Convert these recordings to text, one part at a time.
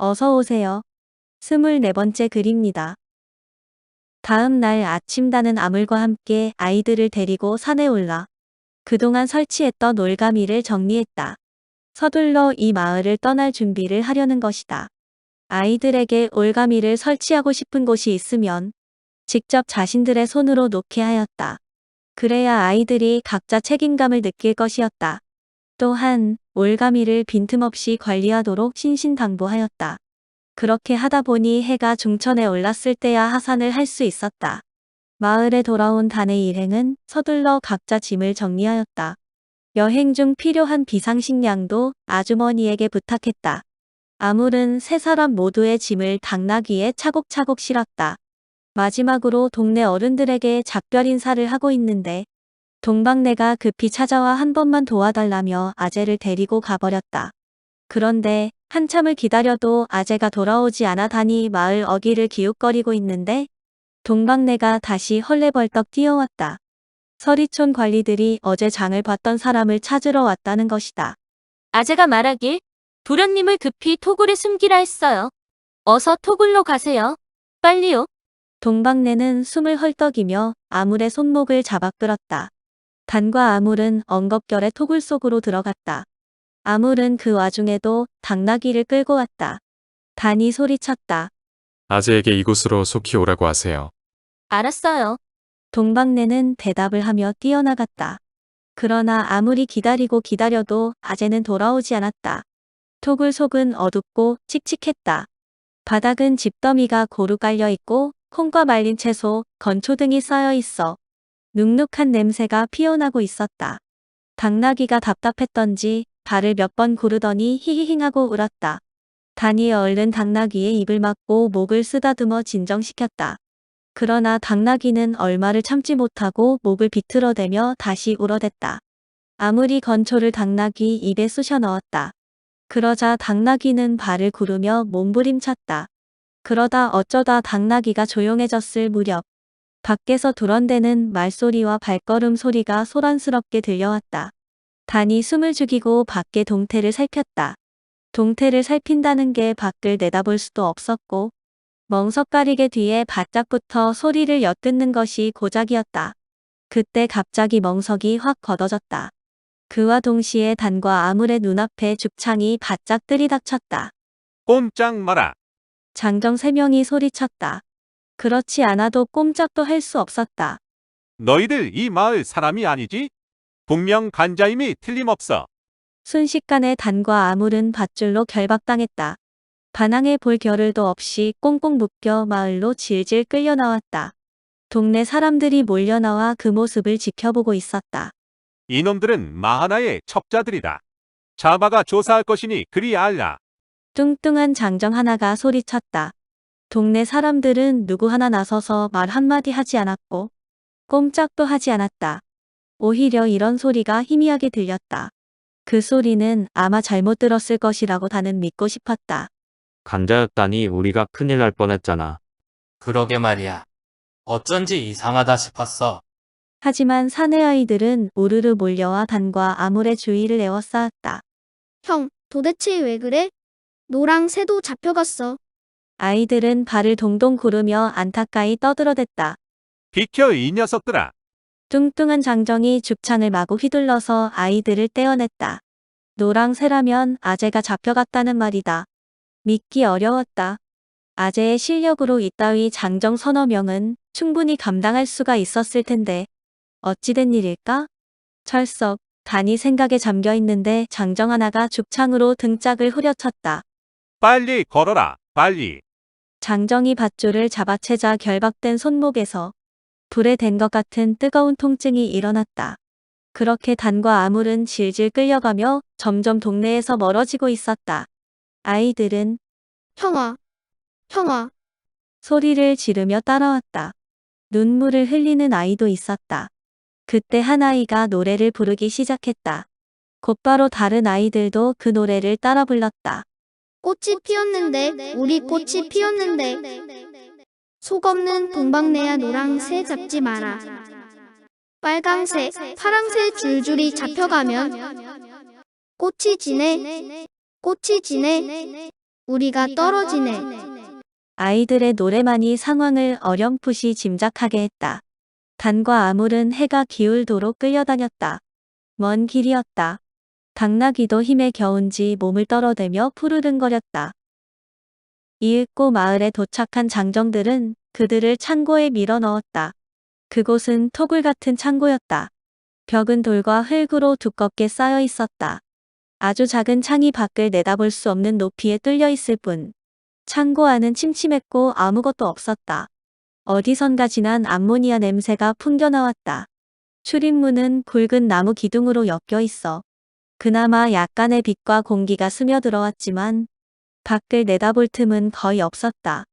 어서 오세요. 24번째 글입니다. 다음 날 아침 다는 아물과 함께 아이들을 데리고 산에 올라 그동안 설치했던 올가미를 정리했다. 서둘러 이 마을을 떠날 준비를 하려는 것이다. 아이들에게 올가미를 설치하고 싶은 곳이 있으면 직접 자신들의 손으로 놓게 하였다. 그래야 아이들이 각자 책임감을 느낄 것이었다. 또한 올가미를 빈틈없이 관리하도록 신신당부하였다. 그렇게 하다 보니 해가 중천에 올랐을 때야 하산을 할 수 있었다. 마을에 돌아온 단의 일행은 서둘러 각자 짐을 정리하였다. 여행 중 필요한 비상식량도 아주머니에게 부탁했다. 아물은 세 사람 모두의 짐을 당나귀에 차곡차곡 실었다. 마지막으로 동네 어른들에게 작별 인사를 하고 있는데 동방내가 급히 찾아와 한 번만 도와달라며 아재를 데리고 가버렸다. 그런데 한참을 기다려도 아재가 돌아오지 않아 다니 마을 어귀를 기웃거리고 있는데 동방내가 다시 헐레벌떡 뛰어왔다. 서리촌 관리들이 어제 장을 봤던 사람을 찾으러 왔다는 것이다. 아재가 말하길 도련님을 급히 토굴에 숨기라 했어요. 어서 토굴로 가세요. 빨리요. 동방내는 숨을 헐떡이며 아물의 손목을 잡아 끌었다. 단과 아물은 엉겁결에 토굴 속으로 들어갔다. 아물은 그 와중에도 당나귀를 끌고 왔다. 단이 소리쳤다. 아재에게 이곳으로 속히 오라고 하세요. 알았어요. 동방내는 대답을 하며 뛰어나갔다. 그러나 아무리 기다리고 기다려도 아재는 돌아오지 않았다. 토굴 속은 어둡고 칙칙했다. 바닥은 집더미가 고루 깔려 있고 콩과 말린 채소, 건초 등이 쌓여 있어 눅눅한 냄새가 피어나고 있었다. 당나귀가 답답했던지 발을 몇 번 구르더니 히히힝하고 울었다. 단이 얼른 당나귀의 입을 막고 목을 쓰다듬어 진정시켰다. 그러나 당나귀는 얼마를 참지 못하고 목을 비틀어대며 다시 울어댔다. 아무리 건초를 당나귀 입에 쑤셔 넣었다. 그러자 당나귀는 발을 구르며 몸부림쳤다. 그러다 어쩌다 당나귀가 조용해졌을 무렵 밖에서 두런대는 말소리와 발걸음 소리가 소란스럽게 들려왔다. 단이 숨을 죽이고 밖의 동태를 살폈다. 동태를 살핀다는 게 밖을 내다볼 수도 없었고 멍석가리개 뒤에 바짝 붙어 소리를 엿듣는 것이 고작이었다. 그때 갑자기 멍석이 확 걷어졌다. 그와 동시에 단과 아물의 눈앞에 죽창이 바짝 들이닥쳤다. 꼼짝 마라. 장정 3명이 소리쳤다. 그렇지 않아도 꼼짝도 할 수 없었다. 너희들 이 마을 사람이 아니지? 분명 간자임이 틀림없어. 순식간에 단과 아물은 밧줄로 결박당했다. 반항해 볼 겨를도 없이 꽁꽁 묶여 마을로 질질 끌려 나왔다. 동네 사람들이 몰려나와 그 모습을 지켜보고 있었다. 이놈들은 마하나의 첩자들이다. 잡아가 조사할 것이니 그리 알라. 뚱뚱한 장정 하나가 소리쳤다. 동네 사람들은 누구 하나 나서서 말 한마디 하지 않았고 꼼짝도 하지 않았다. 오히려 이런 소리가 희미하게 들렸다. 그 소리는 아마 잘못 들었을 것이라고 다는 믿고 싶었다. 간자였다니 우리가 큰일 날 뻔했잖아. 그러게 말이야. 어쩐지 이상하다 싶었어. 하지만 사내 아이들은 우르르 몰려와 단과 아물의 주위를 에워싸았다. 형, 도대체 왜 그래? 노랑 새도 잡혀갔어. 아이들은 발을 동동 구르며 안타까이 떠들어댔다. 비켜 이 녀석들아. 뚱뚱한 장정이 죽창을 마구 휘둘러서 아이들을 떼어냈다. 노랑 새라면 아재가 잡혀갔다는 말이다. 믿기 어려웠다. 아재의 실력으로 이따위 장정 서너 명은 충분히 감당할 수가 있었을 텐데 어찌된 일일까? 철썩 단이 생각에 잠겨 있는데 장정 하나가 죽창으로 등짝을 후려쳤다. 빨리 걸어라. 빨리. 장정이 밧줄을 잡아채자 결박된 손목에서 불에 댄 것 같은 뜨거운 통증이 일어났다. 그렇게 단과 아물은 질질 끌려가며 점점 동네에서 멀어지고 있었다. 아이들은 형아, 형아. 소리를 지르며 따라왔다. 눈물을 흘리는 아이도 있었다. 그때 한 아이가 노래를 부르기 시작했다. 곧바로 다른 아이들도 그 노래를 따라 불렀다. 꽃이 피었는데, 우리 꽃이 피었는데. 속 없는 동방내야 노랑새 잡지 마라. 빨강새, 파랑새 줄줄이 잡혀가면 꽃이 지네, 꽃이 지네. 우리가 떨어지네. 아이들의 노래만이 상황을 어렴풋이 짐작하게 했다. 단과 아물은 해가 기울도록 끌려다녔다. 먼 길이었다. 당나귀도 힘에 겨운지 몸을 떨어대며 푸르릉거렸다. 이윽고 마을에 도착한 장정들은 그들을 창고에 밀어 넣었다. 그곳은 토굴 같은 창고였다. 벽은 돌과 흙으로 두껍게 쌓여 있었다. 아주 작은 창이 밖을 내다볼 수 없는 높이에 뚫려 있을 뿐. 창고 안은 침침했고 아무것도 없었다. 어디선가 진한 암모니아 냄새가 풍겨나왔다. 출입문은 굵은 나무 기둥으로 엮여 있어 그나마 약간의 빛과 공기가 스며들어왔지만 밖을 내다볼 틈은 거의 없었다.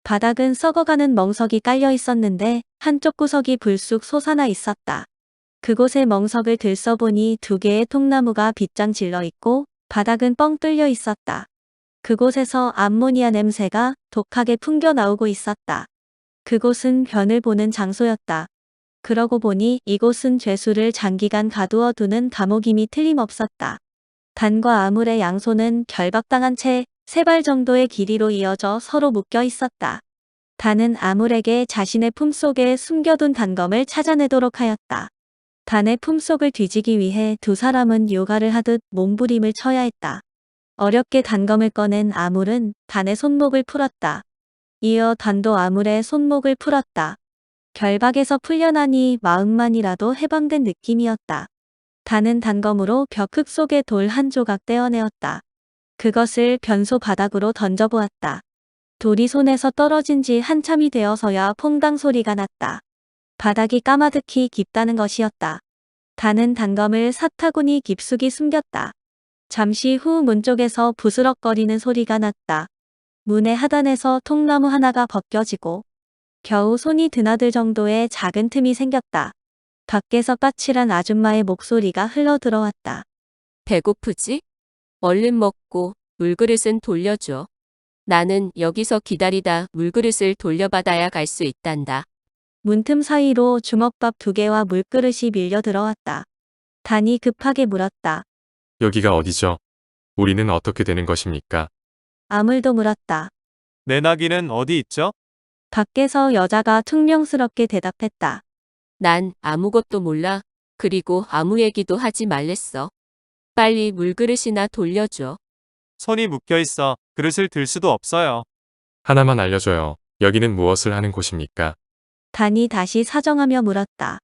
바닥은 썩어가는 멍석이 깔려 있었는데 한쪽 구석이 불쑥 솟아나 있었다. 그곳의 멍석을 들써보니 2개의 통나무가 빗장 질러 있고 바닥은 뻥 뚫려 있었다. 그곳에서 암모니아 냄새가 독하게 풍겨 나오고 있었다. 그곳은 변을 보는 장소였다. 그러고 보니 이곳은 죄수를 장기간 가두어 두는 감옥임이 틀림없었다. 단과 아물의 양손은 결박당한 채 3발 정도의 길이로 이어져 서로 묶여 있었다. 단은 아물에게 자신의 품속에 숨겨둔 단검을 찾아내도록 하였다. 단의 품속을 뒤지기 위해 2 사람은 요가를 하듯 몸부림을 쳐야 했다. 어렵게 단검을 꺼낸 아물은 단의 손목을 풀었다. 이어 단도 아물의 손목을 풀었다. 결박에서 풀려나니 마음만이라도 해방된 느낌이었다. 단은 단검으로 벽흙 속의 돌 한 조각 떼어내었다. 그것을 변소 바닥으로 던져보았다. 돌이 손에서 떨어진 지 한참이 되어서야 퐁당 소리가 났다. 바닥이 까마득히 깊다는 것이었다. 단은 단검을 사타구니 깊숙이 숨겼다. 잠시 후 문 쪽에서 부스럭거리는 소리가 났다. 문의 하단에서 통나무 하나가 벗겨지고 겨우 손이 드나들 정도의 작은 틈이 생겼다. 밖에서 까칠한 아줌마의 목소리가 흘러들어왔다. 배고프지? 얼른 먹고 물그릇은 돌려줘. 나는 여기서 기다리다 물그릇을 돌려받아야 갈 수 있단다. 문틈 사이로 주먹밥 2개와 물그릇이 밀려 들어왔다. 단이 급하게 물었다. 여기가 어디죠? 우리는 어떻게 되는 것입니까? 아물도 물었다. 내 나귀는 어디 있죠? 밖에서 여자가 퉁명스럽게 대답했다. 난 아무것도 몰라. 그리고 아무 얘기도 하지 말랬어. 빨리 물그릇이나 돌려줘. 손이 묶여 있어 그릇을 들 수도 없어요. 하나만 알려줘요. 여기는 무엇을 하는 곳입니까? 단이 다시 사정하며 물었다.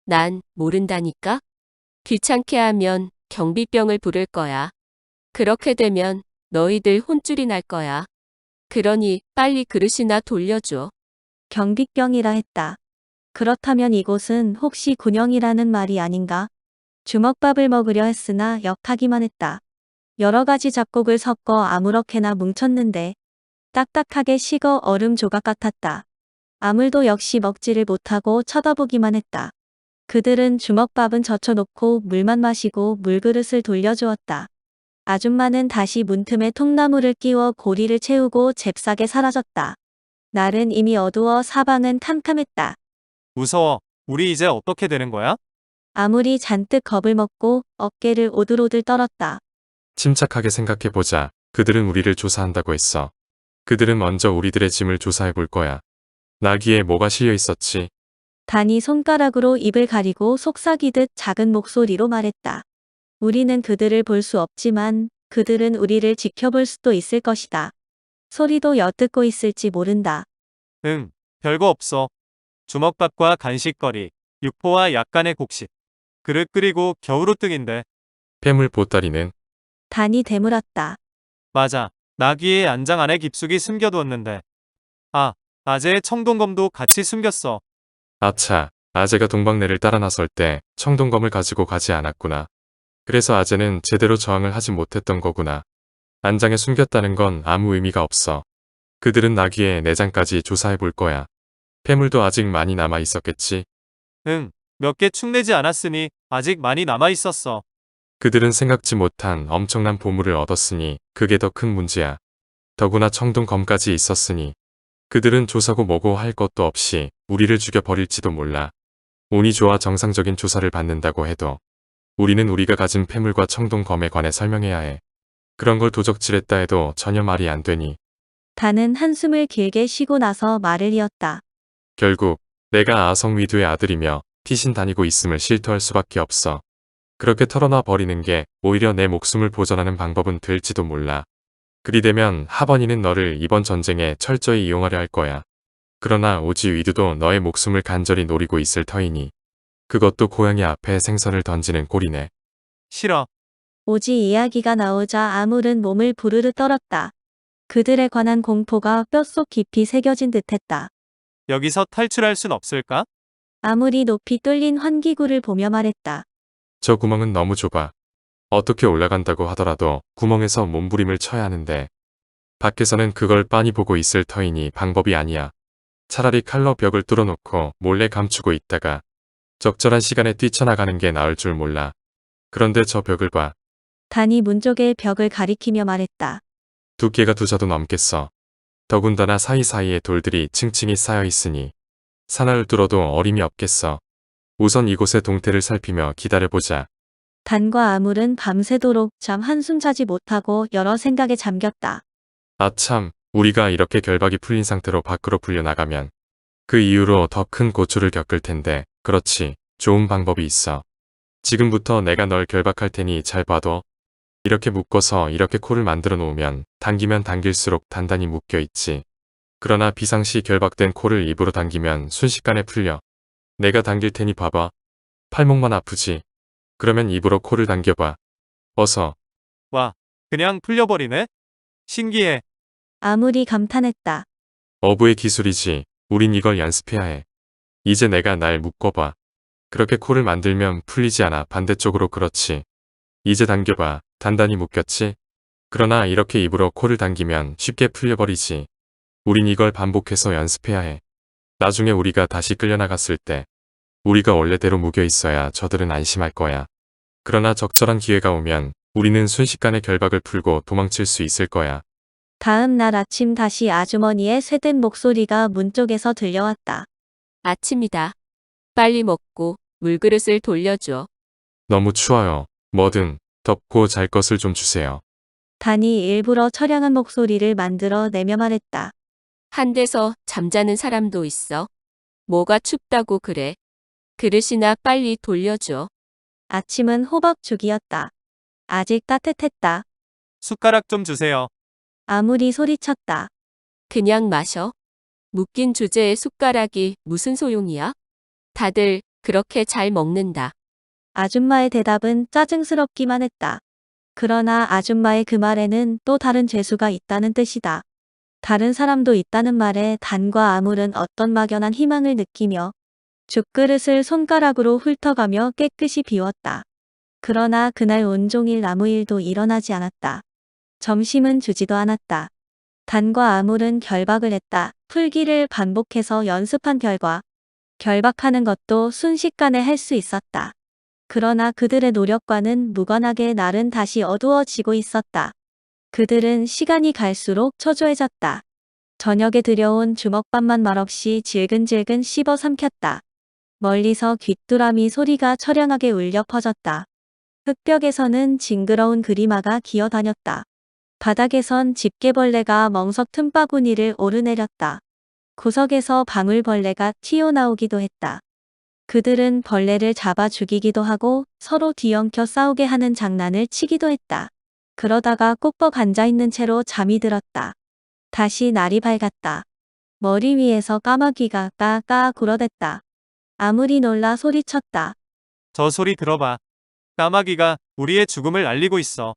난 모른다니까? 귀찮게 하면 경비병을 부를 거야. 그렇게 되면 너희들 혼쭐이 날 거야. 그러니 빨리 그릇이나 돌려줘. 경비병이라 했다. 그렇다면 이곳은 혹시 군영이라는 말이 아닌가? 주먹밥을 먹으려 했으나 역하기만 했다. 여러 가지 잡곡을 섞어 아무렇게나 뭉쳤는데 딱딱하게 식어 얼음 조각 같았다. 아물도 역시 먹지를 못하고 쳐다보기만 했다. 그들은 주먹밥은 젖혀놓고 물만 마시고 물그릇을 돌려주었다. 아줌마는 다시 문틈에 통나무를 끼워 고리를 채우고 잽싸게 사라졌다. 날은 이미 어두워 사방은 캄캄했다. 무서워. 우리 이제 어떻게 되는 거야? 아물이 잔뜩 겁을 먹고 어깨를 오들오들 떨었다. 침착하게 생각해보자. 그들은 우리를 조사한다고 했어. 그들은 먼저 우리들의 짐을 조사해 볼 거야. 나귀에 뭐가 실려 있었지? 단이 손가락으로 입을 가리고 속삭이듯 작은 목소리로 말했다. 우리는 그들을 볼 수 없지만 그들은 우리를 지켜볼 수도 있을 것이다. 소리도 엿듣고 있을지 모른다. 응, 별거 없어. 주먹밥과 간식거리, 육포와 약간의 곡식. 그릇 끓이고 겨울옷등인데. 폐물 보따리는? 단이 되물었다. 맞아. 나귀의 안장 안에 깊숙이 숨겨두었는데. 아, 아재의 청동검도 같이 숨겼어. 아차, 아재가 동방내를 따라 나설 때 청동검을 가지고 가지 않았구나. 그래서 아재는 제대로 저항을 하지 못했던 거구나. 안장에 숨겼다는 건 아무 의미가 없어. 그들은 나귀의 내장까지 조사해 볼 거야. 폐물도 아직 많이 남아 있었겠지. 응, 몇 개 축내지 않았으니 아직 많이 남아 있었어. 그들은 생각지 못한 엄청난 보물을 얻었으니 그게 더 큰 문제야. 더구나 청동검까지 있었으니 그들은 조사고 뭐고 할 것도 없이 우리를 죽여버릴지도 몰라. 운이 좋아 정상적인 조사를 받는다고 해도 우리는 우리가 가진 폐물과 청동검에 관해 설명해야 해. 그런 걸 도적질했다 해도 전혀 말이 안 되니 단은 한숨을 길게 쉬고 나서 말을 이었다. 결국 내가 아성위두의 아들이며 피신 다니고 있음을 실토할 수밖에 없어. 그렇게 털어놔 버리는 게 오히려 내 목숨을 보전하는 방법은 될지도 몰라. 그리 되면 하버니는 너를 이번 전쟁에 철저히 이용하려 할 거야. 그러나 오지 위두도 너의 목숨을 간절히 노리고 있을 터이니 그것도 고양이 앞에 생선을 던지는 꼴이네. 싫어. 오지 이야기가 나오자 아물은 몸을 부르르 떨었다. 그들에 관한 공포가 뼛속 깊이 새겨진 듯했다. 여기서 탈출할 순 없을까? 아물이 높이 뚫린 환기구를 보며 말했다. 저 구멍은 너무 좁아. 어떻게 올라간다고 하더라도 구멍에서 몸부림을 쳐야 하는데 밖에서는 그걸 빤히 보고 있을 터이니 방법이 아니야. 차라리 칼로 벽을 뚫어놓고 몰래 감추고 있다가 적절한 시간에 뛰쳐나가는 게 나을 줄 몰라. 그런데 저 벽을 봐. 단이 문 쪽의 벽을 가리키며 말했다. 두께가 2자도 넘겠어. 더군다나 사이사이에 돌들이 층층이 쌓여 있으니 산을 뚫어도 어림이 없겠어. 우선 이곳의 동태를 살피며 기다려보자. 단과 아물은 밤새도록 잠 한숨 자지 못하고 여러 생각에 잠겼다. 아참, 우리가 이렇게 결박이 풀린 상태로 밖으로 풀려나가면 그 이후로 더 큰 고초를 겪을 텐데, 그렇지, 좋은 방법이 있어. 지금부터 내가 널 결박할 테니 잘 봐둬. 이렇게 묶어서 이렇게 코를 만들어 놓으면 당기면 당길수록 단단히 묶여 있지. 그러나 비상시 결박된 코를 입으로 당기면 순식간에 풀려. 내가 당길 테니 봐봐. 팔목만 아프지? 그러면 입으로 코를 당겨봐. 어서. 와, 그냥 풀려버리네? 신기해. 아물이 감탄했다. 어부의 기술이지. 우린 이걸 연습해야 해. 이제 내가 날 묶어봐. 그렇게 코를 만들면 풀리지 않아. 반대쪽으로. 그렇지. 이제 당겨봐. 단단히 묶였지? 그러나 이렇게 입으로 코를 당기면 쉽게 풀려버리지. 우린 이걸 반복해서 연습해야 해. 나중에 우리가 다시 끌려나갔을 때 우리가 원래대로 묶여 있어야 저들은 안심할 거야. 그러나 적절한 기회가 오면 우리는 순식간에 결박을 풀고 도망칠 수 있을 거야. 다음 날 아침 다시 아주머니의 쇠된 목소리가 문 쪽에서 들려왔다. 아침이다. 빨리 먹고 물그릇을 돌려줘. 너무 추워요. 뭐든 덮고 잘 것을 좀 주세요. 단이 일부러 처량한 목소리를 만들어 내며 말했다. 한 데서 잠자는 사람도 있어. 뭐가 춥다고 그래. 그릇이나 빨리 돌려줘. 아침은 호박죽이었다. 아직 따뜻했다. 숟가락 좀 주세요. 아무리 소리쳤다. 그냥 마셔. 묶인 주제에 숟가락이 무슨 소용이야? 다들 그렇게 잘 먹는다. 아줌마의 대답은 짜증스럽기만 했다. 그러나 아줌마의 그 말에는 또 다른 죄수가 있다는 뜻이다. 다른 사람도 있다는 말에 단과 아물은 어떤 막연한 희망을 느끼며 죽그릇을 손가락으로 훑어가며 깨끗이 비웠다. 그러나 그날 온종일 아무 일도 일어나지 않았다. 점심은 주지도 않았다. 단과 아물은 결박을 했다. 풀기를 반복해서 연습한 결과 결박하는 것도 순식간에 할 수 있었다. 그러나 그들의 노력과는 무관하게 날은 다시 어두워지고 있었다. 그들은 시간이 갈수록 초조해졌다. 저녁에 들여온 주먹밥만 말없이 질근질근 씹어 삼켰다. 멀리서 귀뚜라미 소리가 처량하게 울려 퍼졌다. 흙벽에서는 징그러운 그리마가 기어다녔다. 바닥에선 집게벌레가 멍석 틈바구니를 오르내렸다. 구석에서 방울벌레가 튀어나오기도 했다. 그들은 벌레를 잡아 죽이기도 하고 서로 뒤엉켜 싸우게 하는 장난을 치기도 했다. 그러다가 꼭뻑 앉아있는 채로 잠이 들었다. 다시 날이 밝았다. 머리 위에서 까마귀가 까까 굴어댔다. 아무리 놀라 소리쳤다. 저 소리 들어봐. 까마귀가 우리의 죽음을 알리고 있어.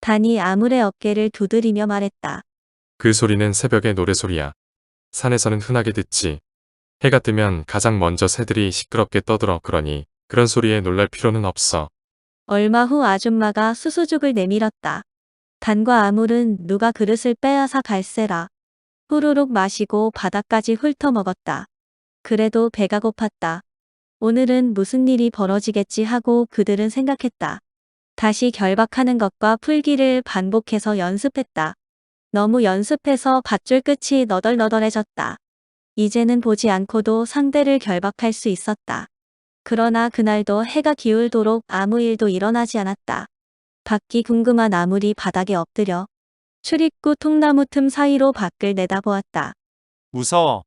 단이 아물의 어깨를 두드리며 말했다. 그 소리는 새벽의 노래소리야. 산에서는 흔하게 듣지. 해가 뜨면 가장 먼저 새들이 시끄럽게 떠들어. 그러니 그런 소리에 놀랄 필요는 없어. 얼마 후 아줌마가 수수죽을 내밀었다. 단과 아물은 누가 그릇을 빼앗아 갈세라. 후루룩 마시고 바닥까지 훑어먹었다. 그래도 배가 고팠다. 오늘은 무슨 일이 벌어지겠지 하고 그들은 생각했다. 다시 결박하는 것과 풀기를 반복해서 연습했다. 너무 연습해서 밧줄 끝이 너덜너덜해졌다. 이제는 보지 않고도 상대를 결박할 수 있었다. 그러나 그날도 해가 기울도록 아무 일도 일어나지 않았다. 밖이 궁금한 아물이 바닥에 엎드려 출입구 통나무 틈 사이로 밖을 내다보았다. 무서워.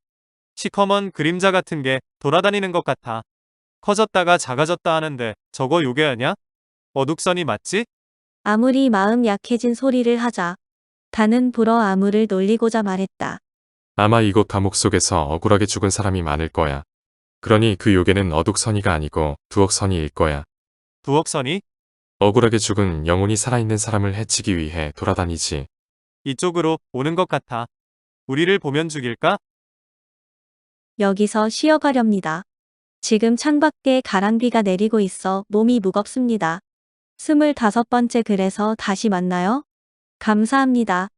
시커먼 그림자 같은 게 돌아다니는 것 같아. 커졌다가 작아졌다 하는데 저거 요괴 아냐? 어둑선이 맞지? 아물이 마음 약해진 소리를 하자 다는 불어 아물을 놀리고자 말했다. 아마 이곳 감옥 속에서 억울하게 죽은 사람이 많을 거야. 그러니 그 요괴는 어둑선이가 아니고 두억선이일 거야. 두억선이? 억울하게 죽은 영혼이 살아있는 사람을 해치기 위해 돌아다니지. 이쪽으로 오는 것 같아. 우리를 보면 죽일까? 여기서 쉬어가렵니다. 지금 창밖에 가랑비가 내리고 있어 몸이 무겁습니다. 25번째 글에서 다시 만나요. 감사합니다.